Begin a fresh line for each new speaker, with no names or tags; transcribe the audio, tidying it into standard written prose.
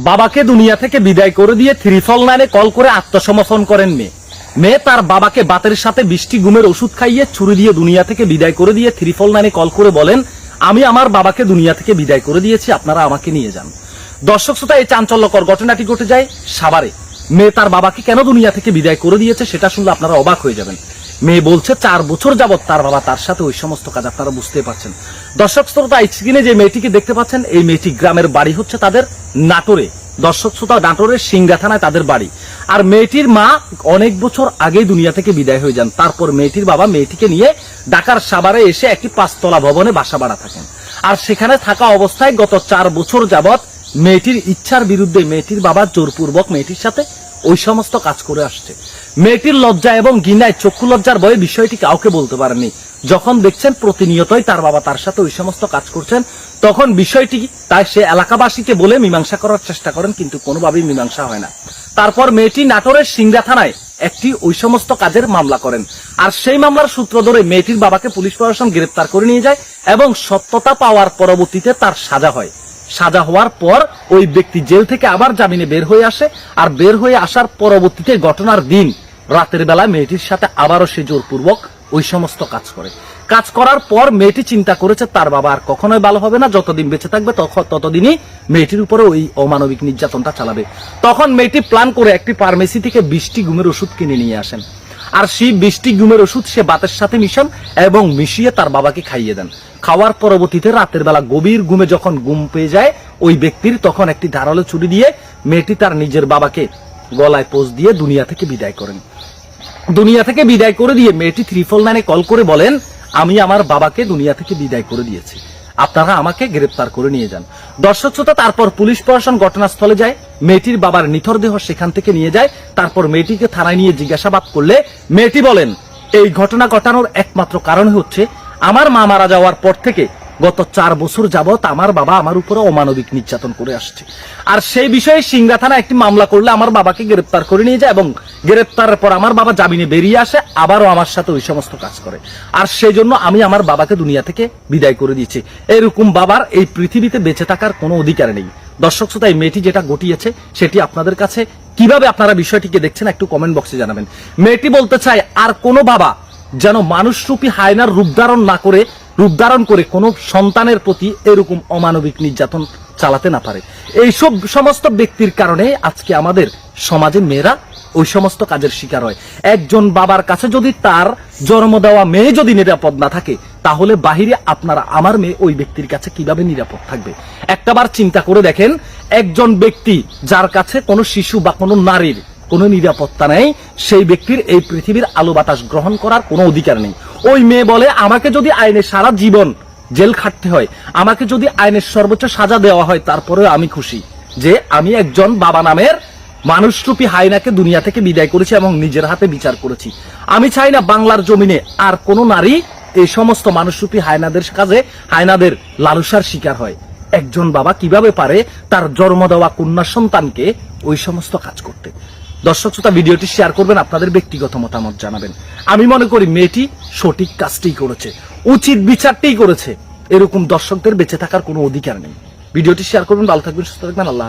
বাবাকে দুনিয়া থেকে বিদায় করে দিয়ে 349-এ কল করে আত্মসমর্পণ করেন মেয়ে তার বাবাকে বাতের সাথে 20টি ঘুমের ওষুধ খাইয়ে ছুরি দিয়ে দুনিয়া থেকে বিদায় করে দিয়ে 349-এ কল করে বলেন, আমি আমার বাবাকে দুনিয়া থেকে বিদায় করে দিয়েছি, আপনারা আমাকে নিয়ে যান। দর্শক শ্রোতা, এই চাঞ্চল্যকর ঘটনাটি ঘটে যায় সাভারে। মেয়ে তার বাবাকে কেন দুনিয়া থেকে বিদায় করে দিয়েছে সেটা শুনলে আপনারা অবাক হয়ে যাবেন। মেয়ে বলছে 4 বছর যাবত তার বাবা তার সাথে ওই সমস্ত কাজ, আপনারা বুঝতে পারছেন। দর্শক শ্রোতা, স্ক্রিনে যে মেয়েটিকে দেখতে পাচ্ছেন, এই মেয়েটি গ্রামের বাড়ি হচ্ছে তাদের নাটোরে। দর্শক শ্রোতা, নাটোরের সিংড়া থানায় তাদের বাড়ি। আর মেয়েটির মা অনেক বছর আগেই দুনিয়া থেকে বিদায় হয়ে যান। তারপর মেয়েটির বাবা মেয়েটিকে নিয়ে ঢাকার সাভারে এসে একটি 5তলা ভবনে বাসা ভাড়া থাকেন। আর সেখানে থাকা অবস্থায় গত 4 বছর যাবত মেয়েটির ইচ্ছার বিরুদ্ধে মেয়েটির বাবা জোরপূর্বক মেয়েটির সাথে ওই সমস্ত কাজ করে আসছে। মেয়েটির লজ্জা এবং ঘৃণায় চক্ষু লজ্জার ভয়ে বিষয়টি কাউকে বলতে পারেননি। যখন দেখছেন প্রতিনিয়তই তার বাবা তার সাথে ওই সমস্ত কাজ করছেন, তখন বিষয়টি তাই সে এলাকাবাসীকে বলে মীমাংসা করার চেষ্টা করেন, কিন্তু কোনোভাবেই মীমাংসা হয় না। তারপর মেয়েটি নাটোরের সিংড়া থানায় একটি ওই সমস্ত কাজের মামলা করেন। আর সেই মামলার সূত্র ধরে মেয়েটির বাবাকে পুলিশ প্রশাসন গ্রেপ্তার করে নিয়ে যায় এবং সত্যতা পাওয়ার পরবর্তীতে তার সাজা হয়। সাজা হওয়ার পর ওই ব্যক্তি জেল থেকে আবার জামিনে বের হয়ে আসে। আর বের হয়ে আসার পরবর্তীতে ঘটনার দিন রাতের বেলা মেয়েটির সাথে আবারও সে জোরপূর্বক ওই সমস্ত কাজ করে। কাজ করার পর মেয়েটি চিন্তা করেছে তার বাবা আর কখনোই ভালো হবে না, যতদিন বেঁচে থাকবে ততদিনই মেয়েটির উপরে ওই অমানবিক নির্যাতনটা চালাবে। তখন মেয়েটি প্ল্যান করে একটি ফার্মেসি থেকে 20টি ঘুমের ওষুধ কিনে নিয়ে আসেন। আর সেই 20টি ঘুমের ওষুধ সে বাতের সাথে মিশান এবং মিশিয়ে তার বাবাকে খাইয়ে দেন। খাওয়ার পরবর্তীতে রাতের বেলা গভীর ঘুমে যখন ঘুম পেয়ে যায় ওই ব্যক্তির, তখন একটি ধারালো ছুরি দিয়ে মেয়েটি তার নিজের বাবাকে গলায় পোঁচ দিয়ে দুনিয়া থেকে বিদায় করেন। দুনিয়া থেকে বিদায় করে দিয়ে মেয়েটি 349-এ কল করে বলেন, আমি আমার বাবাকে দুনিয়া থেকে বিদায় করে দিয়েছি, আপনারা আমাকে গ্রেপ্তার করে নিয়ে যান। দর্শক শ্রোতা, তারপর পুলিশ প্রশাসন ঘটনাস্থলে যায়, মেয়েটির বাবার নিথর দেহ সেখান থেকে নিয়ে যায়। তারপর মেয়েটিকে থানায় নিয়ে জিজ্ঞাসাবাদ করলে মেয়েটি বলেন, এই ঘটনা ঘটানোর একমাত্র কারণ হচ্ছে আমার মা মারা যাওয়ার পর থেকে গত 4 বছর যাবত আমার বাবা আমার উপরে অমানবিক নির্যাতন করে আসছে। আর সেই বিষয়ে সিংড়া থানা একটি মামলা করলে আমার বাবাকে গ্রেপ্তার করে নিয়ে যায় এবং গ্রেপ্তারের পর আমার বাবা জামিনে বেরিয়ে আসে, আবারও আমার সাথে ওই সমস্ত কাজ করে। আর সেই জন্য আমি আমার বাবাকে দুনিয়া থেকে বিদায় করে দিয়েছি। এরকম বাবার এই পৃথিবীতে বেঁচে থাকার কোনো অধিকার নেই। দর্শক শ্রোতা, এই মেয়েটি যেটা ঘটিয়েছে সেটি আপনাদের কাছে কিভাবে আপনারা বিষয়টিকে দেখছেন একটু কমেন্ট বক্সে জানাবেন। মেয়েটি বলতে চায় আর কোনো বাবা যেন মানুষরূপী হায়নার রূপ ধারণ করে কোন সন্তানের প্রতি এরকম অমানবিক নির্যাতন চালাতে না পারে। এইসব সমস্ত ব্যক্তির কারণে আজকে আমাদের সমাজে মেয়েরা ওই সমস্ত কাজের শিকার হয়। একজন বাবার কাছে যদি তার জন্ম দেওয়া মেয়ে যদি নিরাপদ না থাকে, তাহলে বাহিরে আপনারা আমার মেয়ে ওই ব্যক্তির কাছে কিভাবে নিরাপদ থাকবে? একটাবার চিন্তা করে দেখেন, একজন ব্যক্তি যার কাছে কোনো শিশু বা কোনো নারীর কোনো নিরাপত্তা নেই, সেই ব্যক্তির এই পৃথিবীর আলো বাতাস গ্রহণ করার কোনো অধিকার নেই। ওই মেয়ে বলে, আমাকে যদি আইনে সারা জীবন জেল খাটতে হয়, আমাকে যদি আইনের সর্বোচ্চ সাজা দেওয়া হয়, তারপরেও আমি খুশি যে আমি একজন বাবা নামের মানুষরূপী হায়নাকে দুনিয়া থেকে বিদায় করেছি এবং নিজের হাতে বিচার করেছি। আমি চাই না বাংলার জমিনে আর কোনো নারী এই সমস্ত মানুষরূপী হায়নাদের লালসার শিকার হয়। একজন বাবা কিভাবে পারে তার জন্ম দেওয়া কন্যা সন্তানকে ওই সমস্ত কাজ করতে? দর্শক শ্রোতা, ভিডিওটি শেয়ার করবেন, আপনাদের ব্যক্তিগত মতামত জানাবেন। আমি মনে করি মেয়েটি সঠিক কাজটি করেছে, উচিত বিচারটাই করেছে। এরকম দর্শকদের বেঁচে থাকার কোনো অধিকার নেই। ভিডিওটি শেয়ার করবেন, ভালো থাকবেন, সুস্থ থাকবেন, আল্লাহ।